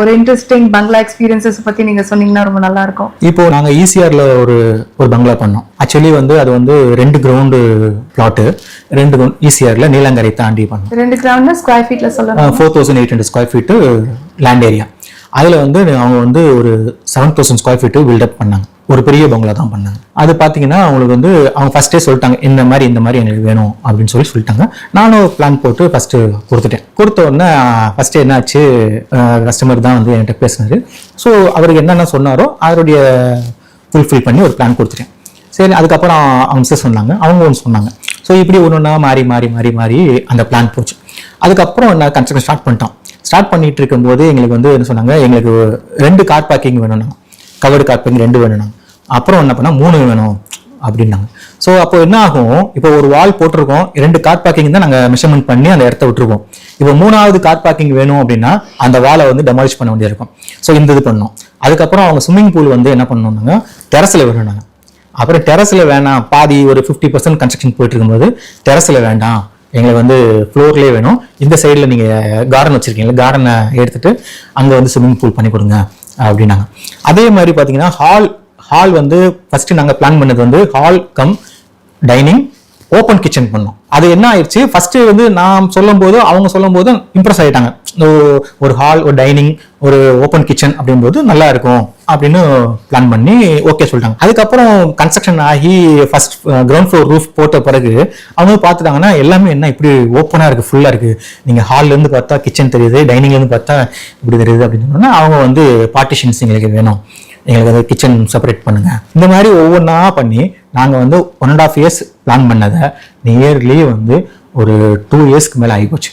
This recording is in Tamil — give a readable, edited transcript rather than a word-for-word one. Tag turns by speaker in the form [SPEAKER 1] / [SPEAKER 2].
[SPEAKER 1] ஒரு இன்ட்ரெஸ்டிங் பங்களா எக்ஸ்பீரியன்சஸ் பத்தி நீங்க சொன்னீங்கன்னா ரொம்ப நல்லா இருக்கும்.
[SPEAKER 2] இப்போ நாங்க ஈசிஆர்ல ஒரு பங்களா பண்ணோம். ஆக்சுவலி அது 2 கிரவுண்டு பிளாட்டு, 2 ஈசிஆர்ல நீலங்கரை தாண்டி பண்ணோம்.
[SPEAKER 1] 2 கிரவுண்ட்னா ஸ்கொயர் ஃபீட்ல சொல்லலாம்.
[SPEAKER 2] 4800 ஸ்கொயர் ஃபீட் லேண்ட் ஏரியா. அதுல அவங்க ஒரு 7000 ஸ்கொயர் ஃபீட் பில்டப் பண்ணாங்க. ஒரு பெரிய பங்களா தான் பண்ணாங்க. அது பாத்தீங்கன்னா அவங்களுக்கு அவங்க ஃபர்ஸ்டே சொல்லிட்டாங்க, இந்த மாதிரி எங்களுக்கு வேணும் அப்படின்னு சொல்லிட்டாங்க. நானும் பிளான் போட்டு ஃபர்ஸ்ட் கொடுத்துட்டேன். கொடுத்த உடனே ஃபர்ஸ்ட் என்ன ஆச்சு, கஸ்டமர் தான் என்கிட்ட பேசினாரு. ஸோ அவருக்கு என்னென்ன சொன்னாரோ அவருடைய ஃபுல்ஃபில் பண்ணி ஒரு பிளான் கொடுத்துட்டேன். சரி, அதுக்கப்புறம் அவங்க சொன்னாங்க, அவங்க ஒன்று சொன்னாங்க. ஸோ இப்படி ஒன்று மாறி மாறி மாறி மாறி அந்த பிளான் போச்சு. அதுக்கப்புறம் என்ன கன்ஸ்ட்ரக்ஷன் ஸ்டார்ட் பண்ணிட்டோம். ஸ்டார்ட் பண்ணிட்டு இருக்கும்போது எங்களுக்கு என்ன சொன்னாங்க, எங்களுக்கு 2 கார் பார்க்கிங் வேணும்னா, கவர்டு கார் பார்க்கிங் 2 வேணும்னா, அப்புறம் என்ன பண்ணா 3 வேணும் அப்படின்னாங்க. ஸோ அப்போ என்ன ஆகும், இப்போ ஒரு வால் போட்டிருக்கோம், 2 கார் பார்க்கிங் தான் நாங்கள் மெஷர்மெண்ட் பண்ணி அந்த இடத்த விட்டுருக்கோம். இப்போ 3வது கார் பார்க்கிங் வேணும் அப்படின்னா அந்த வாலை டெமாலிஷ் பண்ண வேண்டியிருக்கும். ஸோ இந்த இது பண்ணோம். அதுக்கப்புறம் அவங்க ஸ்விம்மிங் பூல் என்ன பண்ணணும்னாங்க, டெரஸில் வேணும்னாங்க. அப்புறம் டெரஸில் வேணாம், பாதி ஒரு 50% கன்ஸ்ட்ரக்ஷன் போயிட்டு இருக்கும்போது டெரஸில் வேண்டாம், எங்களுக்கு ஃப்ளோர்லேயே வேணும், இந்த சைடில் நீங்கள் கார்டன் வச்சுருக்கீங்களா, கார்டனை எடுத்துகிட்டு அங்கே ஸ்விம்மிங் பூல் பண்ணி கொடுங்க அப்படின்னாங்க. அதே மாதிரி பார்த்தீங்கன்னா ஹால் ஃபர்ஸ்ட் நாங்கள் பிளான் பண்ணது hall come dining open kitchen பண்ணோம். அது என்ன ஆயிடுச்சு, ஃபர்ஸ்ட் நான் சொல்லும் போது அவங்க சொல்லும் போது இம்ப்ரெஸ் ஆகிட்டாங்க. ஒரு ஹால், ஒரு டைனிங், ஒரு ஓப்பன் கிச்சன் அப்படிங்கும்போது நல்லா இருக்கும் அப்படின்னு பிளான் பண்ணி ஓகே சொல்லிட்டாங்க. அதுக்கப்புறம் கன்ஸ்ட்ரக்ஷன் ஆகி ஃபர்ஸ்ட் கிரவுண்ட் ஃப்ளோர் ரூஃப் போட்ட பிறகு அவங்க பார்த்துட்டாங்கன்னா எல்லாமே என்ன இப்படி ஓப்பனாக இருக்குது, ஃபுல்லாக இருக்குது, நீங்கள் ஹால்லேருந்து பார்த்தா கிச்சன் தெரியுது, டைனிங்லேருந்து பார்த்தா இப்படி தெரியுது அப்படின்னு சொன்னா அவங்க பார்ட்டிஷன்ஸ் எங்களுக்கு வேணும், எங்களுக்கு கிச்சன் செப்பரேட் பண்ணுங்க. இந்த மாதிரி ஒவ்வொன்றா பண்ணி நாங்கள் 1.5 இயர்ஸ் பிளான் பண்ணதை நியர்லி ஒரு 2 இயர்ஸ்க்கு மேலே ஆகி போச்சு.